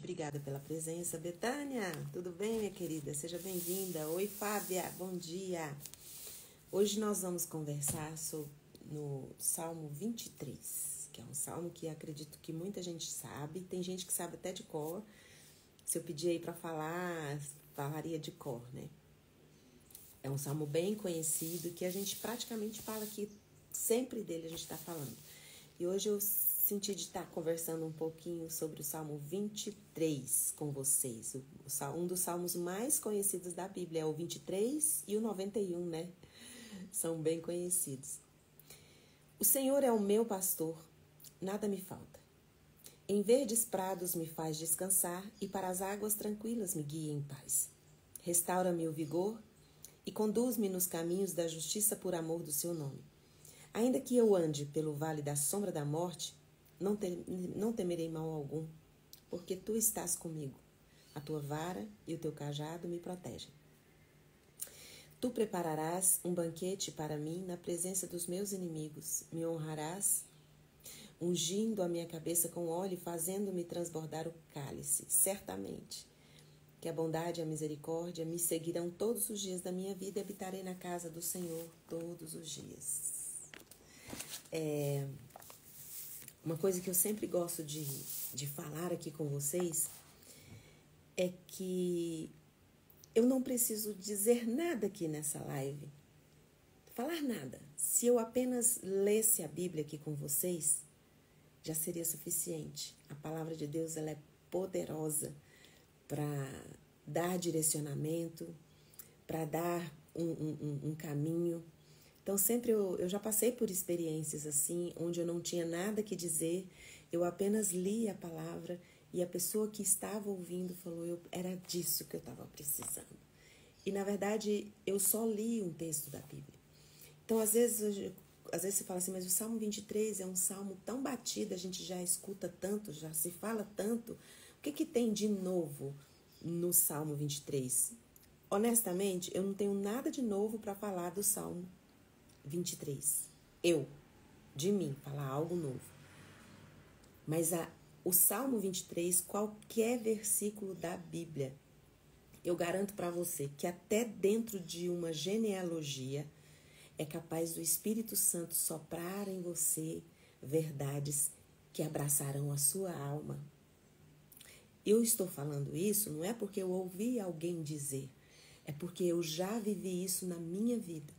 Obrigada pela presença. Betânia, tudo bem, minha querida? Seja bem-vinda. Oi, Fábia, bom dia. Hoje nós vamos conversar no Salmo 23, que é um salmo que acredito que muita gente sabe. Tem gente que sabe até de cor. Se eu pedir aí para falar, falaria de cor, né? É um salmo bem conhecido que a gente praticamente fala aqui, sempre dele a gente está falando. E hoje eu senti de estar conversando um pouquinho sobre o Salmo 23 com vocês. Um dos salmos mais conhecidos da Bíblia é o 23 e o 91, né? São bem conhecidos. O Senhor é o meu pastor, nada me falta. Em verdes prados me faz descansar e para as águas tranquilas me guia em paz. Restaura-me o vigor e conduz-me nos caminhos da justiça por amor do seu nome. Ainda que eu ande pelo vale da sombra da morte, não temerei mal algum, porque tu estás comigo. A tua vara e o teu cajado me protegem. Tu prepararás um banquete para mim na presença dos meus inimigos. Me honrarás, ungindo a minha cabeça com óleo e fazendo-me transbordar o cálice. Certamente que a bondade e a misericórdia me seguirão todos os dias da minha vida e habitarei na casa do Senhor todos os dias. Uma coisa que eu sempre gosto de falar aqui com vocês é que eu não preciso dizer nada aqui nessa live, falar nada. Se eu apenas lesse a Bíblia aqui com vocês, já seria suficiente. A palavra de Deus ela é poderosa para dar direcionamento, para dar um caminho. Então, sempre eu já passei por experiências assim, onde eu não tinha nada que dizer, eu apenas li a palavra e a pessoa que estava ouvindo falou, era disso que eu estava precisando. E, na verdade, eu só li um texto da Bíblia. Então, às vezes você fala assim, mas o Salmo 23 é um salmo tão batido, a gente já escuta tanto, já se fala tanto. O que tem de novo no Salmo 23? Honestamente, eu não tenho nada de novo para falar do Salmo 23. De mim, falar algo novo. Mas o Salmo 23, qualquer versículo da Bíblia, eu garanto para você que até dentro de uma genealogia é capaz do Espírito Santo soprar em você verdades que abraçarão a sua alma. Eu estou falando isso não é porque eu ouvi alguém dizer, é porque eu já vivi isso na minha vida.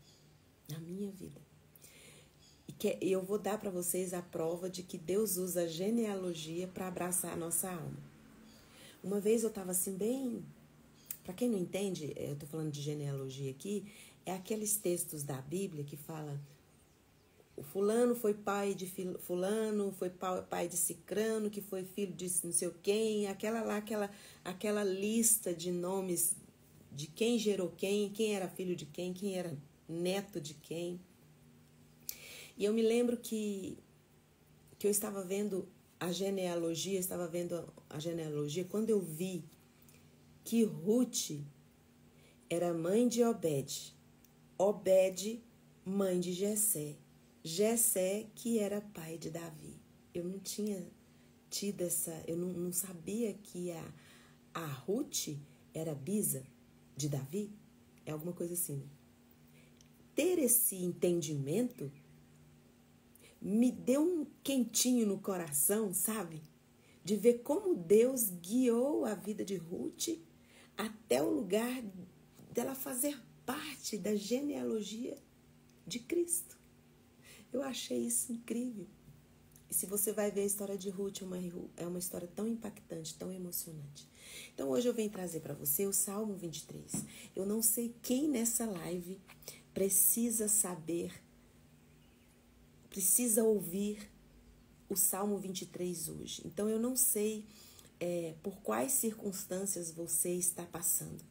Na minha vida. E eu vou dar para vocês a prova de que Deus usa a genealogia para abraçar a nossa alma. Uma vez eu estava assim bem... Para quem não entende, eu estou falando de genealogia aqui, é aqueles textos da Bíblia que fala o fulano foi pai de fulano, foi pai de cicrano, que foi filho de não sei quem, aquela lista de nomes de quem gerou quem era filho de quem era neto de quem. E eu me lembro que eu estava vendo a genealogia, quando eu vi que Ruth era mãe de Obed, Obed, mãe de Jessé, Jessé, que era pai de Davi. Eu não tinha tido eu não sabia que a Ruth era bisa de Davi, é alguma coisa assim, né? Ter esse entendimento me deu um quentinho no coração, sabe? De ver como Deus guiou a vida de Ruth até o lugar dela fazer parte da genealogia de Cristo. Eu achei isso incrível. E se você vai ver a história de Ruth, é uma história tão impactante, tão emocionante. Então hoje eu venho trazer para você o Salmo 23. Eu não sei quem nessa live precisa saber, precisa ouvir o Salmo 23 hoje. Então eu não sei por quais circunstâncias você está passando.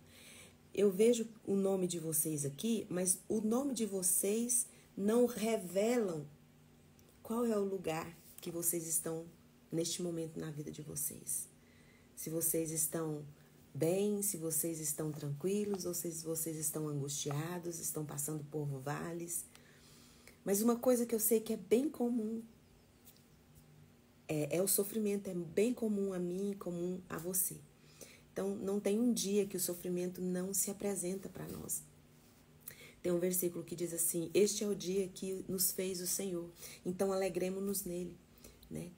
Eu vejo o nome de vocês aqui, mas o nome de vocês não revelam qual é o lugar que vocês estão neste momento na vida de vocês. Se vocês estão bem, se vocês estão tranquilos, ou se vocês estão angustiados, estão passando por vales. Mas uma coisa que eu sei que é bem comum É o sofrimento, é bem comum a mim e comum a você. Então, não tem um dia que o sofrimento não se apresenta para nós. Tem um versículo que diz assim: este é o dia que nos fez o Senhor, então alegremos-nos nele, né?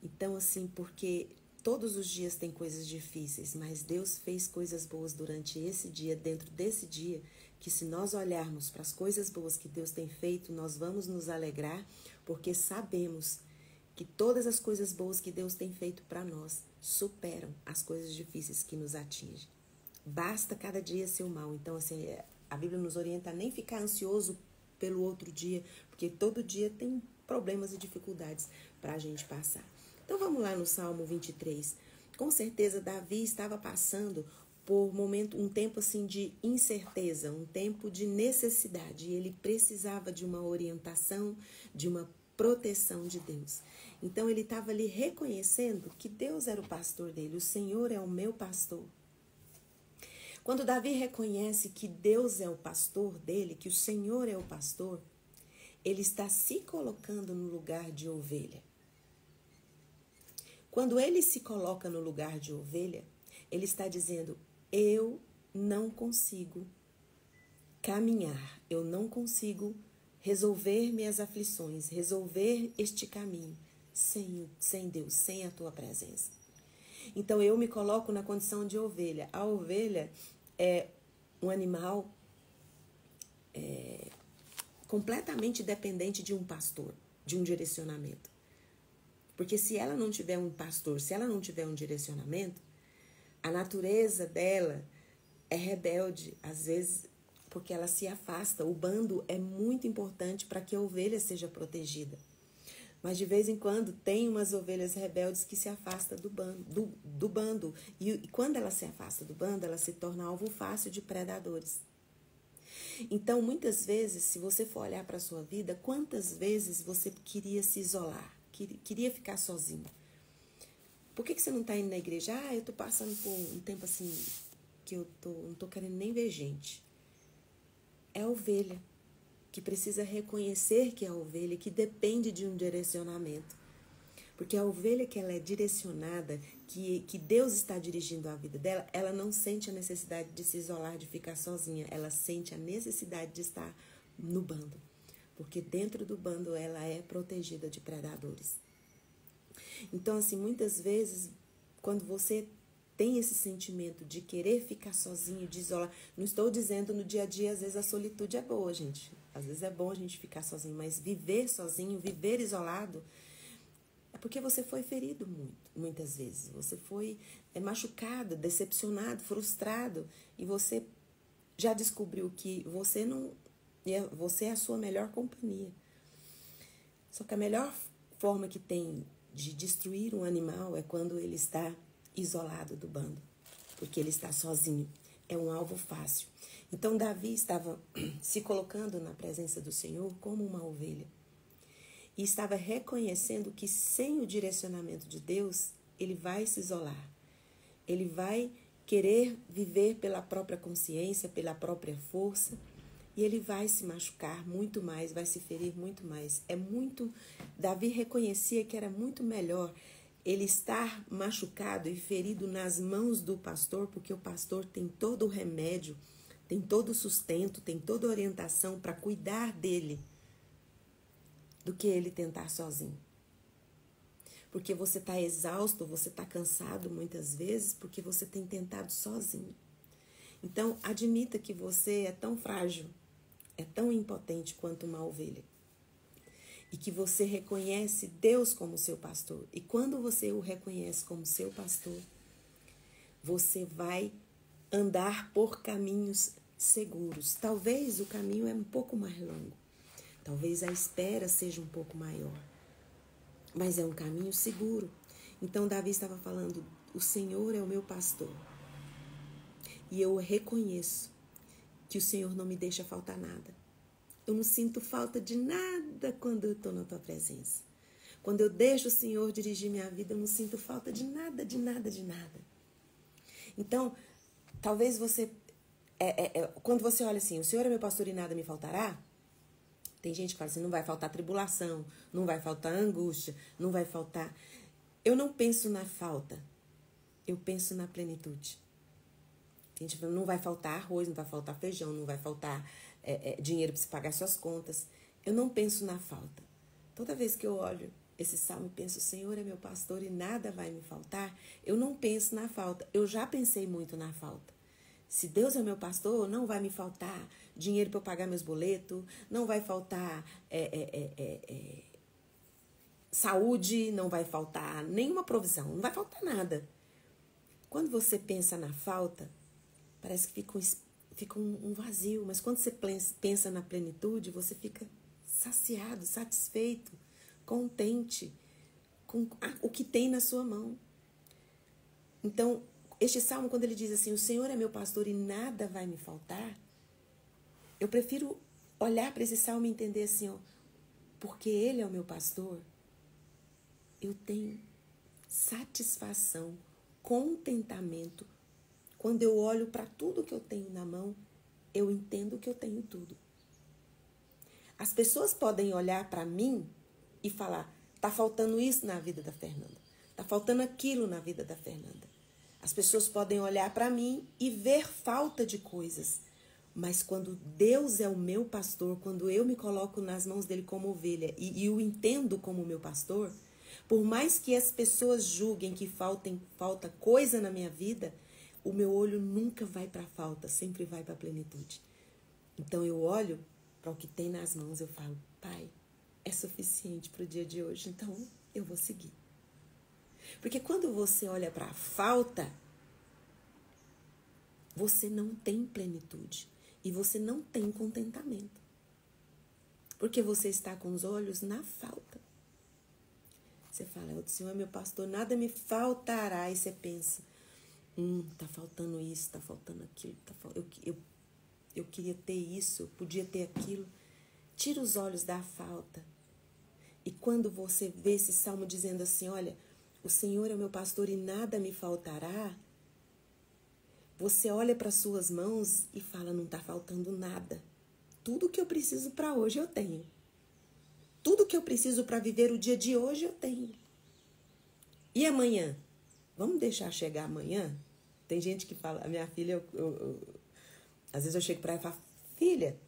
Então, assim, porque todos os dias tem coisas difíceis, mas Deus fez coisas boas durante esse dia, dentro desse dia, que se nós olharmos para as coisas boas que Deus tem feito, nós vamos nos alegrar, porque sabemos que todas as coisas boas que Deus tem feito para nós superam as coisas difíceis que nos atingem. Basta cada dia ser o mal. Então, assim, a Bíblia nos orienta a nem ficar ansioso pelo outro dia, porque todo dia tem problemas e dificuldades para a gente passar. Então, vamos lá no Salmo 23. Com certeza, Davi estava passando por um tempo assim de incerteza, um tempo de necessidade. E ele precisava de uma orientação, de uma proteção de Deus. Então, ele estava ali reconhecendo que Deus era o pastor dele. O Senhor é o meu pastor. Quando Davi reconhece que Deus é o pastor dele, que o Senhor é o pastor, ele está se colocando no lugar de ovelha. Quando ele se coloca no lugar de ovelha, ele está dizendo: eu não consigo caminhar, eu não consigo resolver minhas aflições, resolver este caminho sem Deus, sem a tua presença. Então eu me coloco na condição de ovelha. A ovelha é um animal completamente dependente de um pastor, de um direcionamento. Porque se ela não tiver um pastor, se ela não tiver um direcionamento, a natureza dela é rebelde, às vezes porque ela se afasta. O bando é muito importante para que a ovelha seja protegida. Mas de vez em quando tem umas ovelhas rebeldes que se afastam do bando. E quando ela se afasta do bando, ela se torna alvo fácil de predadores. Então, muitas vezes, se você for olhar para a sua vida, quantas vezes você queria se isolar, queria ficar sozinho? Por que você não está indo na igreja? Eu estou passando por um tempo assim que eu não estou querendo nem ver gente. É a ovelha que precisa reconhecer que é a ovelha, que depende de um direcionamento. Porque a ovelha que ela é direcionada, que Deus está dirigindo a vida dela, ela não sente a necessidade de se isolar, de ficar sozinha. Ela sente a necessidade de estar no bando. Porque dentro do bando ela é protegida de predadores. Então, assim, muitas vezes, quando você tem esse sentimento de querer ficar sozinho, de isolar, não estou dizendo no dia a dia, às vezes a solitude é boa, gente. Às vezes é bom a gente ficar sozinho, mas viver sozinho, viver isolado, é porque você foi ferido muitas vezes. Você foi machucado, decepcionado, frustrado, e você já descobriu que você é a sua melhor companhia. Só que a melhor forma que tem de destruir um animal é quando ele está isolado do bando, porque ele está sozinho. É um alvo fácil. Então, Davi estava se colocando na presença do Senhor como uma ovelha. E estava reconhecendo que sem o direcionamento de Deus, ele vai se isolar. Ele vai querer viver pela própria consciência, pela própria força. E ele vai se machucar muito mais, vai se ferir muito mais. Davi reconhecia que era muito melhor ele estar machucado e ferido nas mãos do pastor, porque o pastor tem todo o remédio, tem todo o sustento, tem toda a orientação para cuidar dele, do que ele tentar sozinho. Porque você está exausto, você está cansado muitas vezes, porque você tem tentado sozinho. Então, admita que você é tão frágil, é tão impotente quanto uma ovelha. E que você reconhece Deus como seu pastor. E quando você o reconhece como seu pastor, você vai andar por caminhos seguros. Talvez o caminho é um pouco mais longo. Talvez a espera seja um pouco maior. Mas é um caminho seguro. Então Davi estava falando: o Senhor é o meu pastor. E eu reconheço que o Senhor não me deixa faltar nada. Eu não sinto falta de nada quando eu estou na tua presença. Quando eu deixo o Senhor dirigir minha vida, eu não sinto falta de nada, de nada, de nada. Então, talvez você... quando você olha assim, o Senhor é meu pastor e nada me faltará, tem gente que fala assim, não vai faltar tribulação, não vai faltar angústia, não vai faltar... Eu não penso na falta, eu penso na plenitude. Gente, não vai faltar arroz, não vai faltar feijão, não vai faltar dinheiro para você pagar suas contas. Eu não penso na falta. Toda vez que eu olho esse salmo e penso, o Senhor é meu pastor e nada vai me faltar, eu não penso na falta. Eu já pensei muito na falta. Se Deus é meu pastor, não vai me faltar dinheiro para eu pagar meus boletos, não vai faltar saúde, não vai faltar nenhuma provisão, não vai faltar nada. Quando você pensa na falta, parece que fica um vazio, mas quando você pensa na plenitude, você fica saciado, satisfeito, contente com o que tem na sua mão. Então, este salmo, quando ele diz assim, o Senhor é meu pastor e nada vai me faltar, eu prefiro olhar para esse salmo e entender assim, ó, porque Ele é o meu pastor, eu tenho satisfação, contentamento. Quando eu olho para tudo que eu tenho na mão, eu entendo que eu tenho tudo. As pessoas podem olhar para mim e falar, tá faltando isso na vida da Fernanda, tá faltando aquilo na vida da Fernanda. As pessoas podem olhar para mim e ver falta de coisas, mas quando Deus é o meu pastor, quando eu me coloco nas mãos dele como ovelha e o entendo como meu pastor, por mais que as pessoas julguem que falta coisa na minha vida, o meu olho nunca vai para a falta, sempre vai para a plenitude. Então eu olho para o que tem nas mãos, eu falo, Pai, é suficiente para o dia de hoje, então eu vou seguir. Porque quando você olha para a falta, você não tem plenitude e você não tem contentamento. Porque você está com os olhos na falta. Você fala, o Senhor é meu pastor, nada me faltará. E você pensa, tá faltando isso, tá faltando aquilo, eu queria ter isso, eu podia ter aquilo. Tira os olhos da falta. E quando você vê esse salmo dizendo assim, olha, o Senhor é o meu pastor e nada me faltará, você olha para suas mãos e fala, não tá faltando nada. Tudo que eu preciso para hoje eu tenho. Tudo que eu preciso para viver o dia de hoje eu tenho. E amanhã? Vamos deixar chegar amanhã? Tem gente que fala, a minha filha, às vezes eu chego para ela e falo, filha,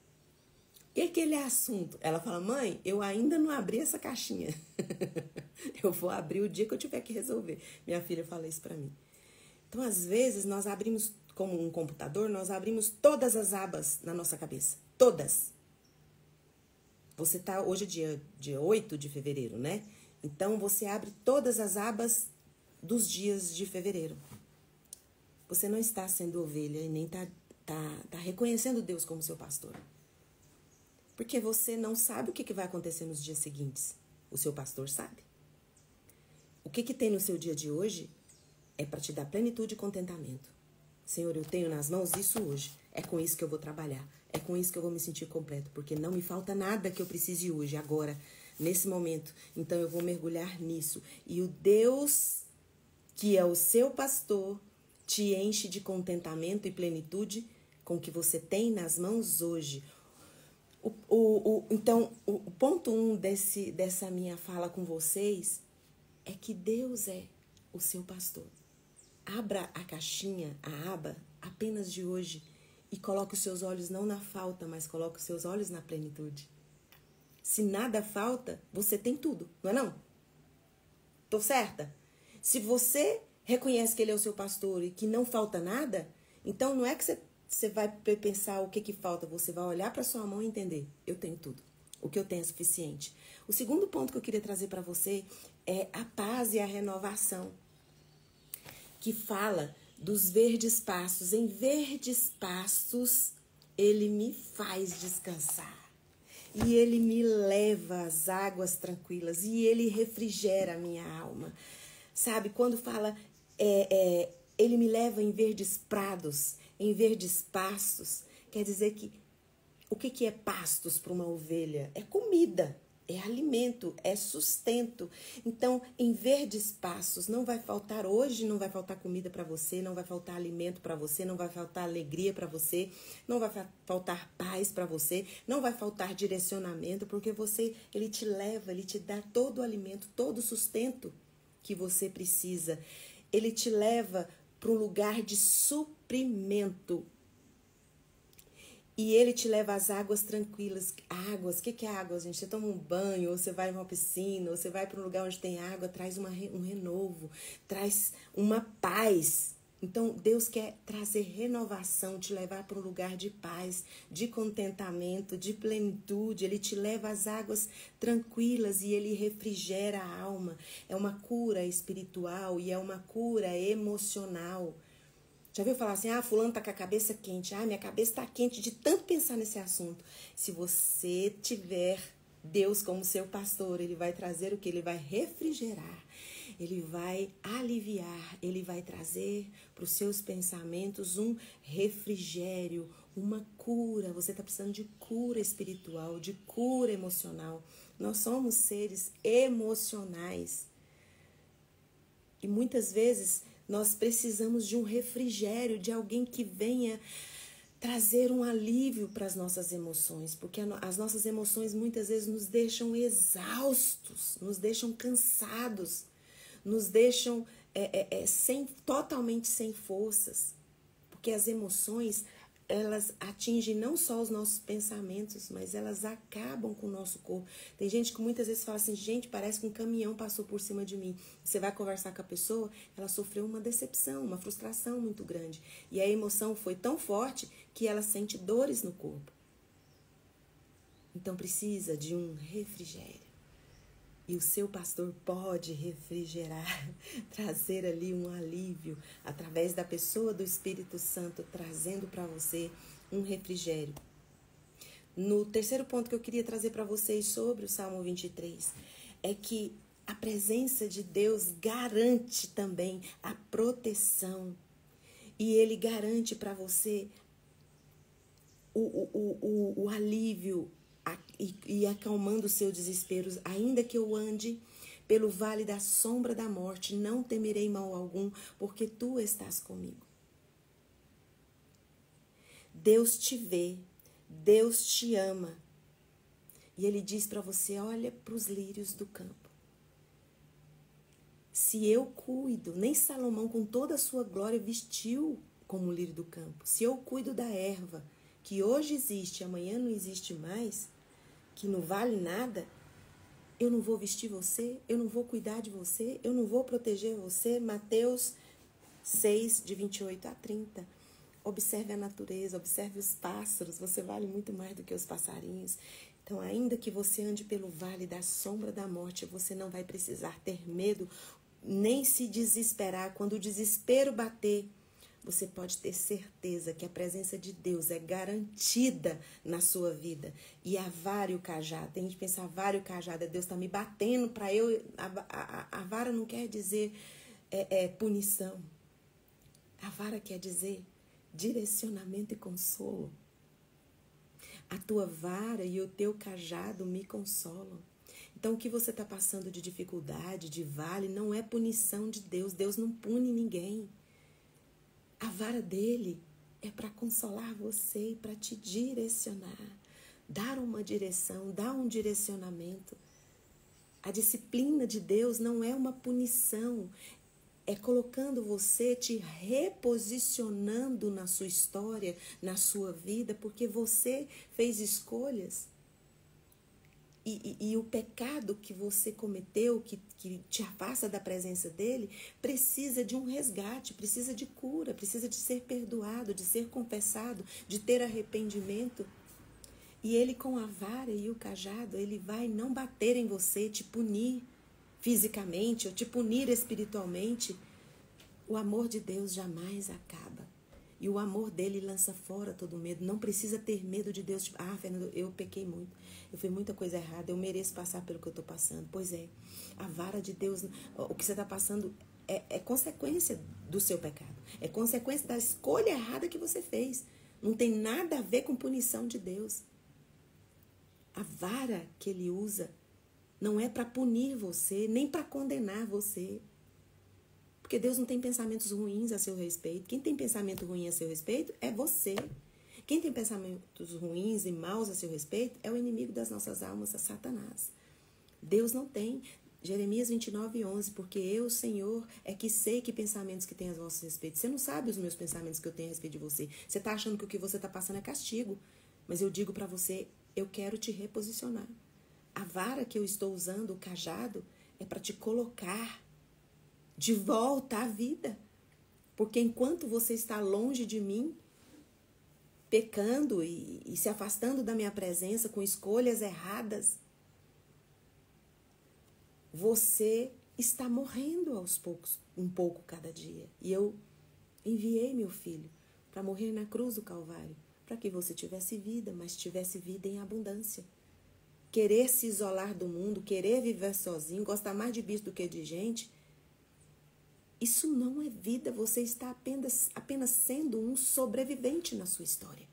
e aquele assunto? Ela fala, mãe, eu ainda não abri essa caixinha. Eu vou abrir o dia que eu tiver que resolver. Minha filha fala isso para mim. Então, às vezes, nós abrimos, como um computador, nós abrimos todas as abas na nossa cabeça. Todas. Você tá, hoje é dia 8 de fevereiro, né? Então, você abre todas as abas dos dias de fevereiro. Você não está sendo ovelha e nem tá reconhecendo Deus como seu pastor. Porque você não sabe o que vai acontecer nos dias seguintes. O seu pastor sabe. O que tem no seu dia de hoje é para te dar plenitude e contentamento. Senhor, eu tenho nas mãos isso hoje. É com isso que eu vou trabalhar. É com isso que eu vou me sentir completo. Porque não me falta nada que eu precise hoje, agora, nesse momento. Então eu vou mergulhar nisso. E o Deus, que é o seu pastor, te enche de contentamento e plenitude com o que você tem nas mãos hoje. Então, o ponto 1 dessa minha fala com vocês é que Deus é o seu pastor. Abra a caixinha, a aba, apenas de hoje e coloque os seus olhos não na falta, mas coloque os seus olhos na plenitude. Se nada falta, você tem tudo, não é não? Tô certa? Se você reconhece que Ele é o seu pastor e que não falta nada, então não é que você vai pensar o que falta, você vai olhar para sua mão e entender, eu tenho tudo. O que eu tenho é suficiente. O segundo ponto que eu queria trazer para você é a paz e a renovação, que fala dos verdes pastos. Em verdes pastos, Ele me faz descansar. E Ele me leva às águas tranquilas. E Ele refrigera a minha alma. Sabe, quando fala, Ele me leva em verdes prados, em verdes pastos, quer dizer que o que é pastos para uma ovelha? É comida. É alimento, é sustento. Então, em verdes pastos, não vai faltar hoje, não vai faltar comida para você, não vai faltar alimento para você, não vai faltar alegria para você, não vai faltar paz para você, não vai faltar direcionamento, porque Ele te leva, Ele te dá todo o alimento, todo o sustento. que você precisa. Ele te leva para um lugar de suprimento. E ele te leva às águas tranquilas. Águas, o que é água, gente? Você toma um banho, ou você vai numa piscina, ou você vai para um lugar onde tem água, traz um renovo, traz uma paz. Então, Deus quer trazer renovação, te levar para um lugar de paz, de contentamento, de plenitude. Ele te leva às águas tranquilas e ele refrigera a alma. É uma cura espiritual e é uma cura emocional. Já viu falar assim, fulano tá com a cabeça quente. Minha cabeça tá quente de tanto pensar nesse assunto. Se você tiver Deus como seu pastor, ele vai trazer o que? Ele vai refrigerar. Ele vai aliviar, ele vai trazer para os seus pensamentos um refrigério, uma cura. Você está precisando de cura espiritual, de cura emocional. Nós somos seres emocionais. E muitas vezes nós precisamos de um refrigério, de alguém que venha trazer um alívio para as nossas emoções, porque as nossas emoções muitas vezes nos deixam exaustos, nos deixam cansados, nos deixam totalmente sem forças, porque as emoções, elas atingem não só os nossos pensamentos, mas elas acabam com o nosso corpo. Tem gente que muitas vezes fala assim, gente, parece que um caminhão passou por cima de mim. Você vai conversar com a pessoa, ela sofreu uma decepção, uma frustração muito grande. E a emoção foi tão forte que ela sente dores no corpo. Então precisa de um refrigério. E o seu pastor pode refrigerar, trazer ali um alívio através da pessoa do Espírito Santo, trazendo para você um refrigério. No terceiro ponto que eu queria trazer para vocês sobre o Salmo 23, é que a presença de Deus garante também a proteção. E Ele garante para você o alívio, e acalmando os seus desesperos. Ainda que eu ande pelo vale da sombra da morte, não temerei mal algum, porque tu estás comigo. Deus te vê, Deus te ama. E Ele diz para você, olha para os lírios do campo. Se eu cuido, nem Salomão com toda a sua glória vestiu como o lírio do campo. Se eu cuido da erva, que hoje existe, amanhã não existe mais, que não vale nada, eu não vou vestir você, eu não vou cuidar de você, eu não vou proteger você. Mateus 6, de 28 a 30. Observe a natureza, observe os pássaros, você vale muito mais do que os passarinhos. Então, ainda que você ande pelo vale da sombra da morte, você não vai precisar ter medo, nem se desesperar. Quando o desespero bater, você pode ter certeza que a presença de Deus é garantida na sua vida. E a vara e o cajado, tem gente que pensa, a vara e o cajado, Deus está me batendo para eu... A vara não quer dizer punição. A vara quer dizer direcionamento e consolo. A tua vara e o teu cajado me consolam. Então, o que você está passando de dificuldade, de vale, não é punição de Deus. Deus não pune ninguém. A vara dele é para consolar você e para te direcionar, dar uma direção, dar um direcionamento. A disciplina de Deus não é uma punição, é colocando você, te reposicionando na sua história, na sua vida, porque você fez escolhas. E o pecado que você cometeu, que te afasta da presença dele, precisa de um resgate, precisa de cura, precisa de ser perdoado, de ser confessado, de ter arrependimento. E ele, com a vara e o cajado, ele vai não bater em você, te punir fisicamente ou te punir espiritualmente. O amor de Deus jamais acaba. E o amor dele lança fora todo medo. Não precisa ter medo de Deus. Tipo, Fernanda, eu pequei muito. Eu fiz muita coisa errada. Eu mereço passar pelo que eu estou passando. Pois é. A vara de Deus, o que você está passando é consequência do seu pecado. É consequência da escolha errada que você fez. Não tem nada a ver com punição de Deus. A vara que ele usa não é para punir você, nem para condenar você. Porque Deus não tem pensamentos ruins a seu respeito. Quem tem pensamento ruim a seu respeito é você. Quem tem pensamentos ruins e maus a seu respeito é o inimigo das nossas almas, é Satanás. Deus não tem. Jeremias 29:11, porque eu, Senhor, é que sei que pensamentos que tenho a vosso respeito. Você não sabe os meus pensamentos que eu tenho a respeito de você. Você está achando que o que você está passando é castigo. Mas eu digo para você, eu quero te reposicionar. A vara que eu estou usando, o cajado, é para te colocar de volta à vida. Porque enquanto você está longe de mim, pecando e se afastando da minha presença com escolhas erradas, você está morrendo aos poucos, um pouco cada dia. E eu enviei meu filho para morrer na cruz do Calvário, para que você tivesse vida, mas tivesse vida em abundância. Querer se isolar do mundo, querer viver sozinho, gostar mais de bicho do que de gente, isso não é vida. Você está apenas sendo um sobrevivente na sua história.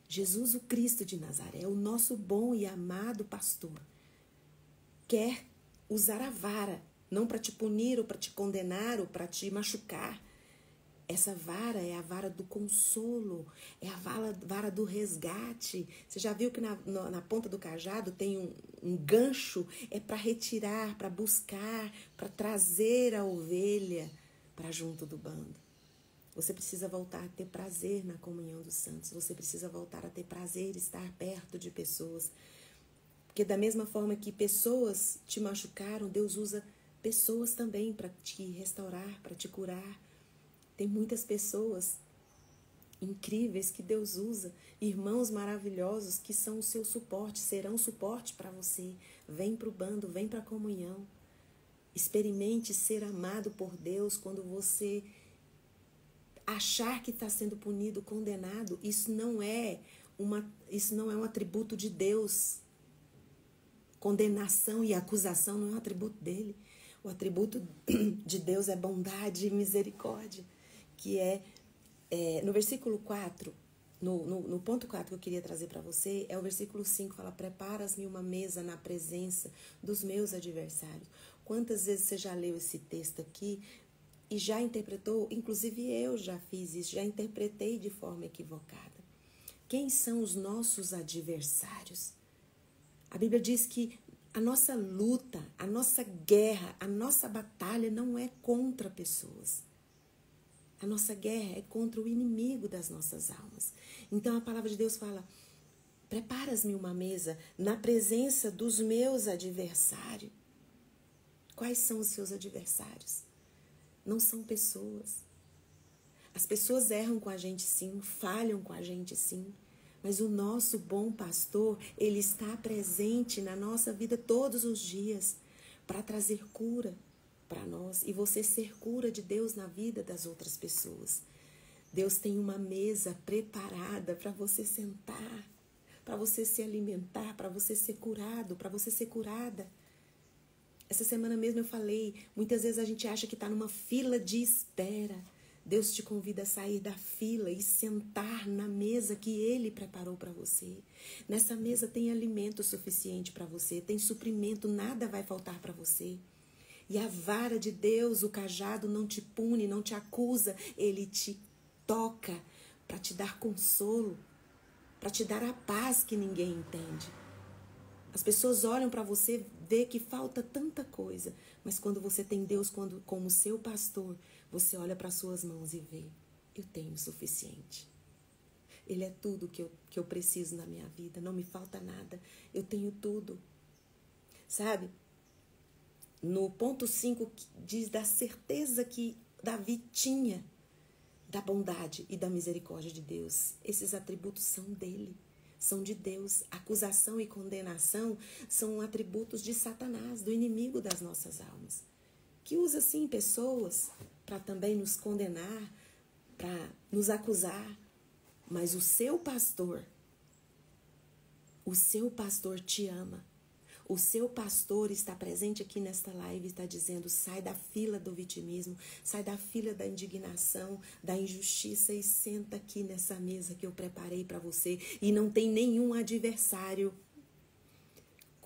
Jesus, o Cristo de Nazaré, o nosso bom e amado pastor, quer usar a vara, não para te punir ou para te condenar ou para te machucar. Essa vara é a vara do consolo, é a vara do resgate. Você já viu que na ponta do cajado tem um gancho? É para retirar, para buscar, para trazer a ovelha para junto do bando. Você precisa voltar a ter prazer na comunhão dos santos. Você precisa voltar a ter prazer, estar perto de pessoas. Porque da mesma forma que pessoas te machucaram, Deus usa pessoas também para te restaurar, para te curar. Tem muitas pessoas incríveis que Deus usa, irmãos maravilhosos que são o seu suporte, serão suporte para você. Vem para o bando, vem para a comunhão. Experimente ser amado por Deus. Quando você achar que está sendo punido, condenado, isso não é um atributo de Deus. Condenação e acusação não é um atributo dele. O atributo de Deus é bondade e misericórdia, que no versículo 4, no ponto 4 que eu queria trazer para você, é o versículo 5, fala, preparas-me uma mesa na presença dos meus adversários. Quantas vezes você já leu esse texto aqui e já interpretou? Inclusive eu já fiz isso, já interpretei de forma equivocada. Quem são os nossos adversários? A Bíblia diz que a nossa luta, a nossa guerra, a nossa batalha não é contra pessoas. A nossa guerra é contra o inimigo das nossas almas. Então a palavra de Deus fala, preparas-me uma mesa na presença dos meus adversários. Quais são os seus adversários? Não são pessoas. As pessoas erram com a gente sim, falham com a gente sim. Mas o nosso bom pastor, ele está presente na nossa vida todos os dias para trazer cura para nós e você ser cura de Deus na vida das outras pessoas. Deus tem uma mesa preparada para você sentar, para você se alimentar, para você ser curado, para você ser curada. Essa semana mesmo eu falei, muitas vezes a gente acha que está numa fila de espera. Deus te convida a sair da fila e sentar na mesa que Ele preparou para você. Nessa mesa tem alimento suficiente para você, tem suprimento, nada vai faltar para você. E a vara de Deus, o cajado, não te pune, não te acusa, Ele te toca para te dar consolo, para te dar a paz que ninguém entende. As pessoas olham para você, vê que falta tanta coisa, mas quando você tem Deus como seu pastor, você olha para suas mãos e vê, eu tenho o suficiente. Ele é tudo que eu preciso na minha vida, não me falta nada, eu tenho tudo. Sabe? No ponto 5 diz da certeza que Davi tinha da bondade e da misericórdia de Deus. Esses atributos são dele. São de Deus. Acusação e condenação são atributos de Satanás, do inimigo das nossas almas, que usa, sim, pessoas para também nos condenar, para nos acusar. Mas o seu pastor te ama. O seu pastor está presente aqui nesta live e está dizendo, sai da fila do vitimismo, sai da fila da indignação, da injustiça e senta aqui nessa mesa que eu preparei para você. E não tem nenhum adversário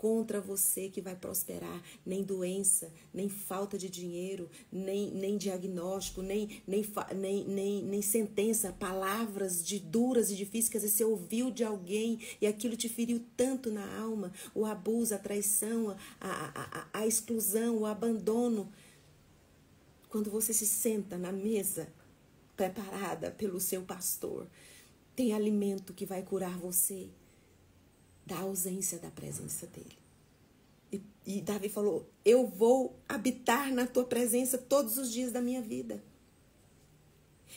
contra você que vai prosperar, nem doença, nem falta de dinheiro, nem diagnóstico, nem sentença, palavras duras e difíceis que às vezes você ouviu de alguém e aquilo te feriu tanto na alma, o abuso, a traição, a exclusão, o abandono. Quando você se senta na mesa preparada pelo seu pastor, tem alimento que vai curar você da ausência da presença dele. E Davi falou, eu vou habitar na tua presença todos os dias da minha vida.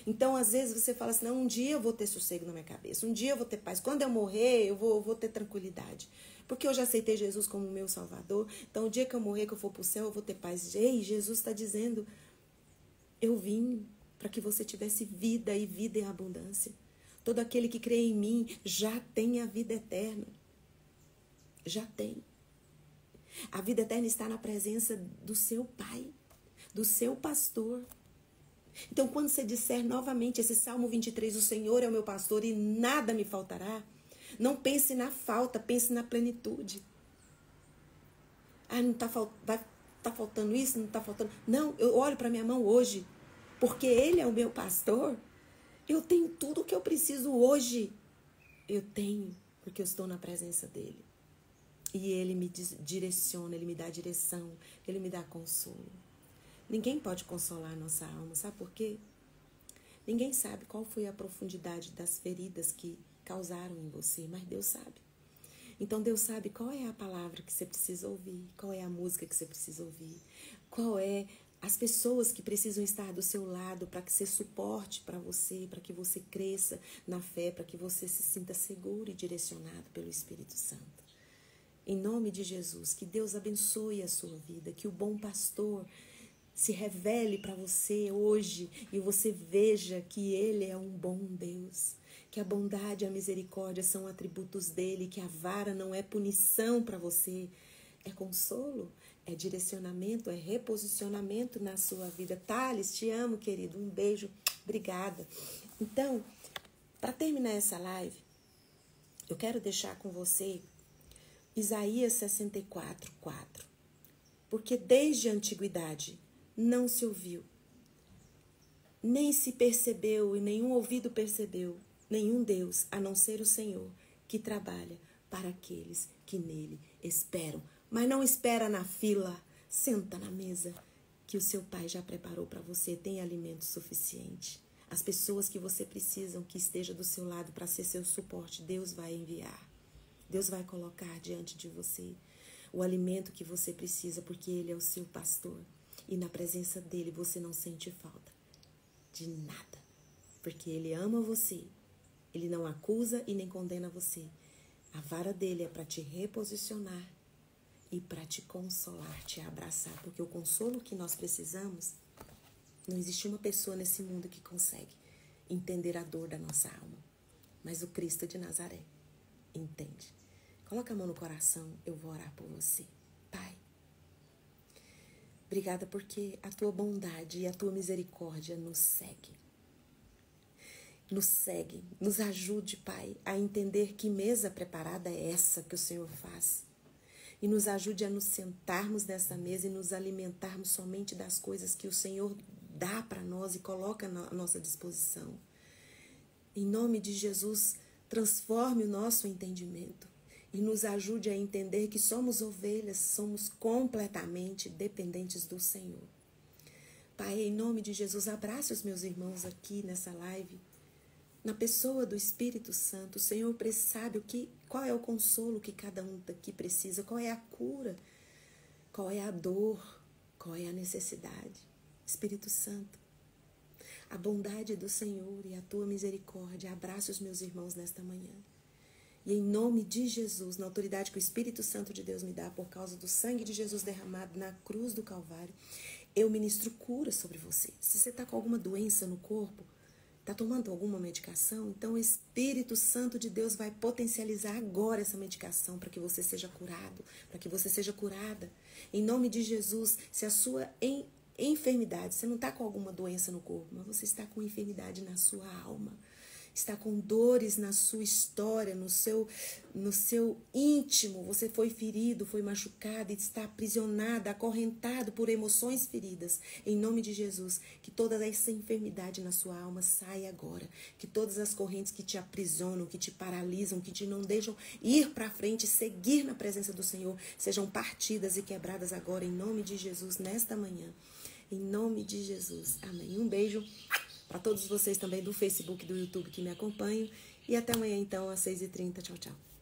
Então, às vezes, você fala assim, não, um dia eu vou ter sossego na minha cabeça, um dia eu vou ter paz, quando eu morrer, eu vou ter tranquilidade. Porque eu já aceitei Jesus como meu Salvador, então o dia que eu morrer, que eu for para o céu, eu vou ter paz. Ei, Jesus está dizendo, eu vim para que você tivesse vida e vida em abundância. Todo aquele que crê em mim já tem a vida eterna. Já tem. A vida eterna está na presença do seu Pai, do seu pastor. Então, quando você disser novamente esse Salmo 23, o Senhor é o meu pastor e nada me faltará, não pense na falta, pense na plenitude. Ah, não está faltando isso, não está faltando... Não, eu olho para minha mão hoje, porque Ele é o meu pastor. Eu tenho tudo o que eu preciso hoje. Eu tenho, porque eu estou na presença dEle. E Ele me direciona, Ele me dá direção, Ele me dá consolo. Ninguém pode consolar a nossa alma, sabe por quê? Ninguém sabe qual foi a profundidade das feridas que causaram em você, mas Deus sabe. Então Deus sabe qual é a palavra que você precisa ouvir, qual é a música que você precisa ouvir, qual é as pessoas que precisam estar do seu lado para que você suporte para você, para que você cresça na fé, para que você se sinta seguro e direcionado pelo Espírito Santo. Em nome de Jesus, que Deus abençoe a sua vida, que o bom pastor se revele para você hoje e você veja que Ele é um bom Deus, que a bondade e a misericórdia são atributos dEle, que a vara não é punição para você, é consolo, é direcionamento, é reposicionamento na sua vida. Thales, te amo, querido, um beijo, obrigada. Então, para terminar essa live, eu quero deixar com você Isaías 64, 4. Porque desde a antiguidade não se ouviu, nem se percebeu e nenhum ouvido percebeu, nenhum Deus, a não ser o Senhor, que trabalha para aqueles que nele esperam. Mas não espera na fila, senta na mesa, que o seu Pai já preparou para você, tem alimento suficiente. As pessoas que você precisa, que esteja do seu lado para ser seu suporte, Deus vai enviar. Deus vai colocar diante de você o alimento que você precisa, porque Ele é o seu pastor. E na presença dEle você não sente falta de nada, porque Ele ama você. Ele não acusa e nem condena você. A vara dEle é para te reposicionar e para te consolar, te abraçar, porque o consolo que nós precisamos, não existe uma pessoa nesse mundo que consegue entender a dor da nossa alma, mas o Cristo de Nazaré entende. Coloca a mão no coração, eu vou orar por você. Pai, obrigada porque a tua bondade e a tua misericórdia nos segue. Nos segue, nos ajude, Pai, a entender que mesa preparada é essa que o Senhor faz. E nos ajude a nos sentarmos nessa mesa e nos alimentarmos somente das coisas que o Senhor dá para nós e coloca à nossa disposição. Em nome de Jesus, transforme o nosso entendimento e nos ajude a entender que somos ovelhas, somos completamente dependentes do Senhor. Pai, em nome de Jesus, abrace os meus irmãos aqui nessa live, na pessoa do Espírito Santo. O Senhor sabe qual é o consolo que cada um daqui precisa, qual é a cura, qual é a dor, qual é a necessidade. Espírito Santo, a bondade do Senhor e a tua misericórdia, abrace os meus irmãos nesta manhã. E em nome de Jesus, na autoridade que o Espírito Santo de Deus me dá por causa do sangue de Jesus derramado na cruz do Calvário, eu ministro cura sobre você. Se você está com alguma doença no corpo, está tomando alguma medicação, então o Espírito Santo de Deus vai potencializar agora essa medicação para que você seja curado, para que você seja curada. Em nome de Jesus, se a sua enfermidade, você não está com alguma doença no corpo, mas você está com enfermidade na sua alma, está com dores na sua história, no seu íntimo. Você foi ferido, foi machucado e está aprisionado, acorrentado por emoções feridas. Em nome de Jesus, que toda essa enfermidade na sua alma saia agora. Que todas as correntes que te aprisionam, que te paralisam, que te não deixam ir para frente, seguir na presença do Senhor, sejam partidas e quebradas agora, em nome de Jesus, nesta manhã. Em nome de Jesus. Amém. Um beijo para todos vocês também do Facebook e do YouTube que me acompanham. E até amanhã, então, às 6h30. Tchau, tchau.